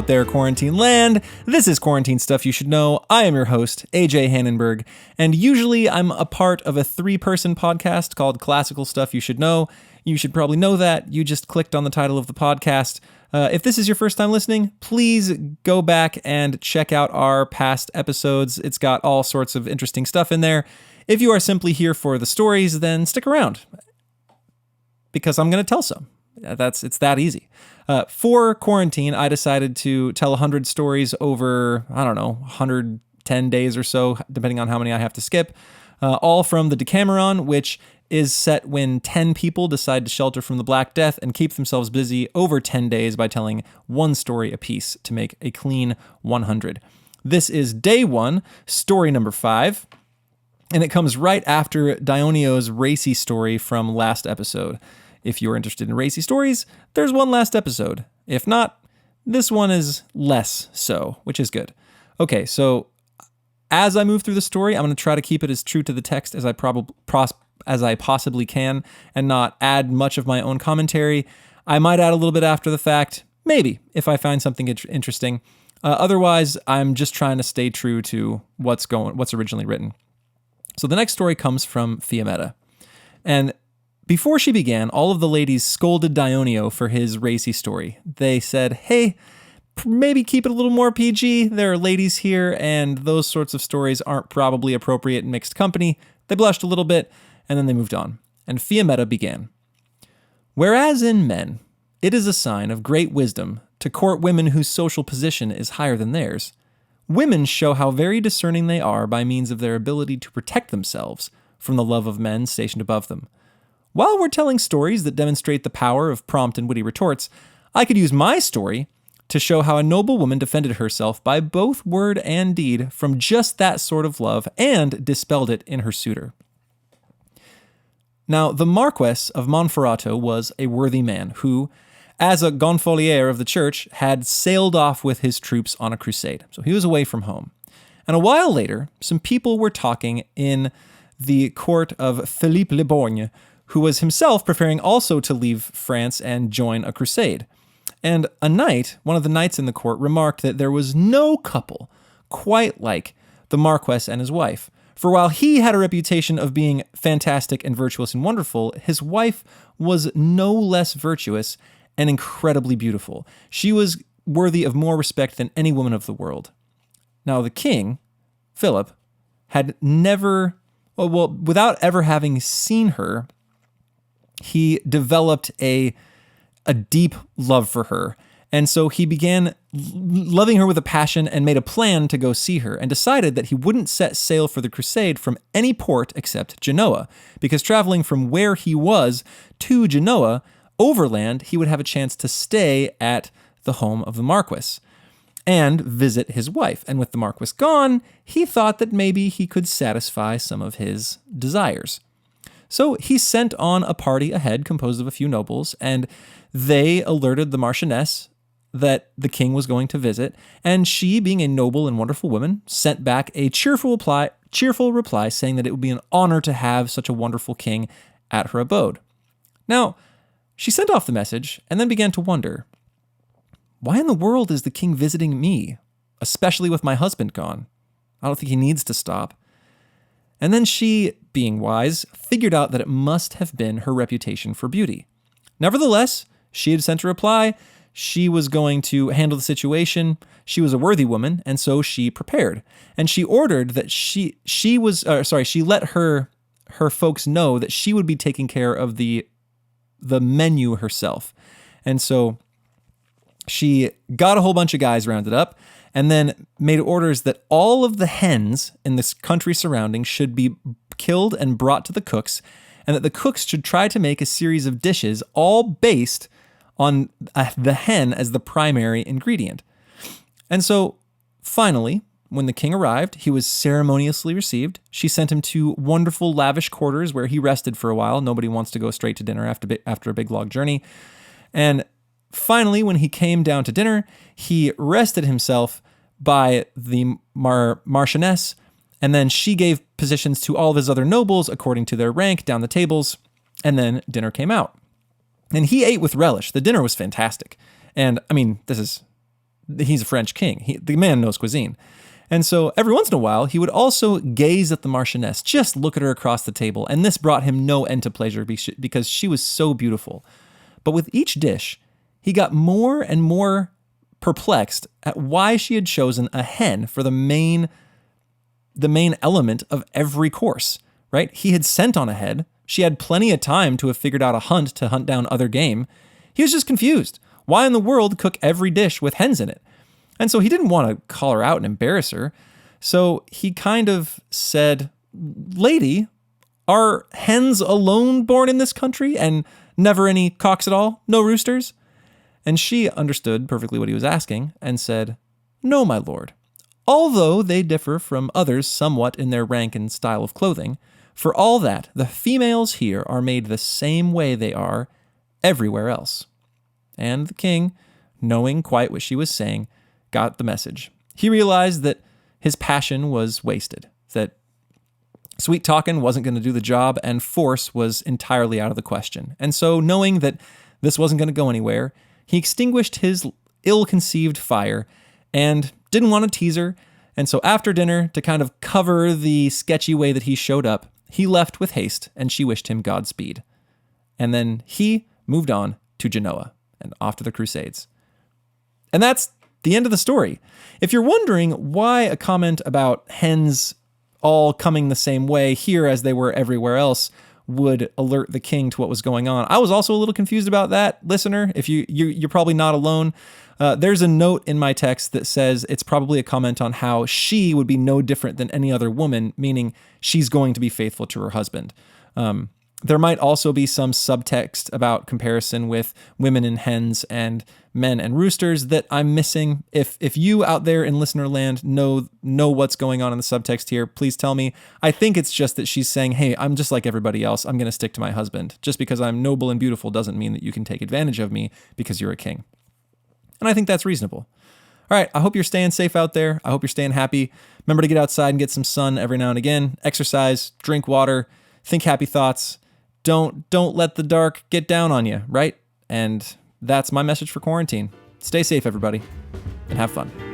there, Quarantine Land? This is Quarantine Stuff You Should Know. I am your host, AJ Hannenberg, and usually I'm a part of a 3-person podcast called Classical Stuff You Should Know. You should probably know that. You just clicked on the title of the podcast. If this is your first time listening, please go back and check out our past episodes. It's got all sorts of interesting stuff in there. If you are simply here for the stories, then stick around, because I'm going to tell some. It's that easy. For quarantine, I decided to tell 100 stories over, 110 days or so, depending on how many I have to skip, all from the Decameron, which is set when 10 people decide to shelter from the Black Death and keep themselves busy over 10 days by telling one story apiece to make a clean 100. This is day 1, story number 5, and it comes right after Dionio's racy story from last episode. If you're interested in racy stories, there's one last episode. If not, this one is less so, which is good. Okay, so as I move through the story, I'm going to try to keep it as true to the text as I possibly can and not add much of my own commentary. I might add a little bit after the fact, maybe, if I find something interesting. Otherwise, I'm just trying to stay true to what's originally written. So the next story comes from Fiammetta. And before she began, all of the ladies scolded Dionio for his racy story. They said, hey, maybe keep it a little more PG. There are ladies here, and those sorts of stories aren't probably appropriate in mixed company. They blushed a little bit, and then they moved on. And Fiammetta began. Whereas in men, it is a sign of great wisdom to court women whose social position is higher than theirs, women show how very discerning they are by means of their ability to protect themselves from the love of men stationed above them. While we're telling stories that demonstrate the power of prompt and witty retorts, I could use my story to show how a noble woman defended herself by both word and deed from just that sort of love and dispelled it in her suitor. Now, the Marquess of Monferrato was a worthy man who, as a gonfalonier of the church, had sailed off with his troops on a crusade. So he was away from home. And a while later, some people were talking in the court of Philippe le Borgne, who was himself preparing also to leave France and join a crusade. And one of the knights in the court remarked that there was no couple quite like the Marquess and his wife. For while he had a reputation of being fantastic and virtuous and wonderful, his wife was no less virtuous and incredibly beautiful. She was worthy of more respect than any woman of the world. Now, the king, Philip, had never, without ever having seen her, he developed a deep love for her. And so he began loving her with a passion and made a plan to go see her, and decided that he wouldn't set sail for the crusade from any port except Genoa, because traveling from where he was to Genoa overland, he would have a chance to stay at the home of the Marquess and visit his wife. And with the Marquess gone, he thought that maybe he could satisfy some of his desires. So he sent on a party ahead composed of a few nobles, and they alerted the Marchioness that the king was going to visit, and she, being a noble and wonderful woman, sent back a cheerful reply saying that it would be an honor to have such a wonderful king at her abode. Now, she sent off the message and then began to wonder, why in the world is the king visiting me, especially with my husband gone? I don't think he needs to stop. And then she, being wise, figured out that it must have been her reputation for beauty. Nevertheless, she had sent a reply. She was going to handle the situation. She was a worthy woman, and so she prepared. And she ordered that she let her folks know that she would be taking care of the menu herself. And so she got a whole bunch of guys rounded up, and then made orders that all of the hens in this country surrounding should be killed and brought to the cooks, and that the cooks should try to make a series of dishes all based on the hen as the primary ingredient. And so, finally, when the king arrived, he was ceremoniously received. She sent him to wonderful, lavish quarters where he rested for a while. Nobody wants to go straight to dinner after a big, long journey. And finally, when he came down to dinner, he rested himself by the Marchioness, and then she gave positions to all of his other nobles according to their rank down the tables, and then dinner came out. And he ate with relish. The dinner was fantastic. And, I mean, this is he's a French king. The man knows cuisine. And so every once in a while, he would also gaze at the Marchioness, just look at her across the table. And this brought him no end to pleasure because she was so beautiful. But with each dish, he got more and more perplexed at why she had chosen a hen for the main element of every course, right? He had sent on ahead. She had plenty of time to have figured out a hunt to hunt down other game. He was just confused. Why in the world cook every dish with hens in it? And so he didn't want to call her out and embarrass her. So he kind of said, "Lady, are hens alone born in this country and never any cocks at all? No roosters?" And she understood perfectly what he was asking and said, "No, my lord. Although they differ from others somewhat in their rank and style of clothing, for all that, the females here are made the same way they are everywhere else." And the king, knowing quite what she was saying, got the message. He realized that his passion was wasted, that sweet talking wasn't going to do the job, and force was entirely out of the question. And so, knowing that this wasn't going to go anywhere, he extinguished his ill-conceived fire and didn't want to tease her. And so after dinner, to kind of cover the sketchy way that he showed up, he left with haste, and she wished him Godspeed. And then he moved on to Genoa and off to the Crusades. And that's the end of the story. If you're wondering why a comment about hens all coming the same way here as they were everywhere else would alert the king to what was going on, I was also a little confused about that, listener. If you're probably not alone. There's a note in my text that says it's probably a comment on how she would be no different than any other woman, meaning she's going to be faithful to her husband. There might also be some subtext about comparison with women and hens and men and roosters that I'm missing. If you out there in listener land know what's going on in the subtext here, please tell me. I think it's just that she's saying, hey, I'm just like everybody else. I'm going to stick to my husband. Just because I'm noble and beautiful doesn't mean that you can take advantage of me because you're a king. And I think that's reasonable. All right, I hope you're staying safe out there. I hope you're staying happy. Remember to get outside and get some sun every now and again. Exercise, drink water, think happy thoughts. Don't let the dark get down on you, right? And that's my message for quarantine. Stay safe, everybody, and have fun.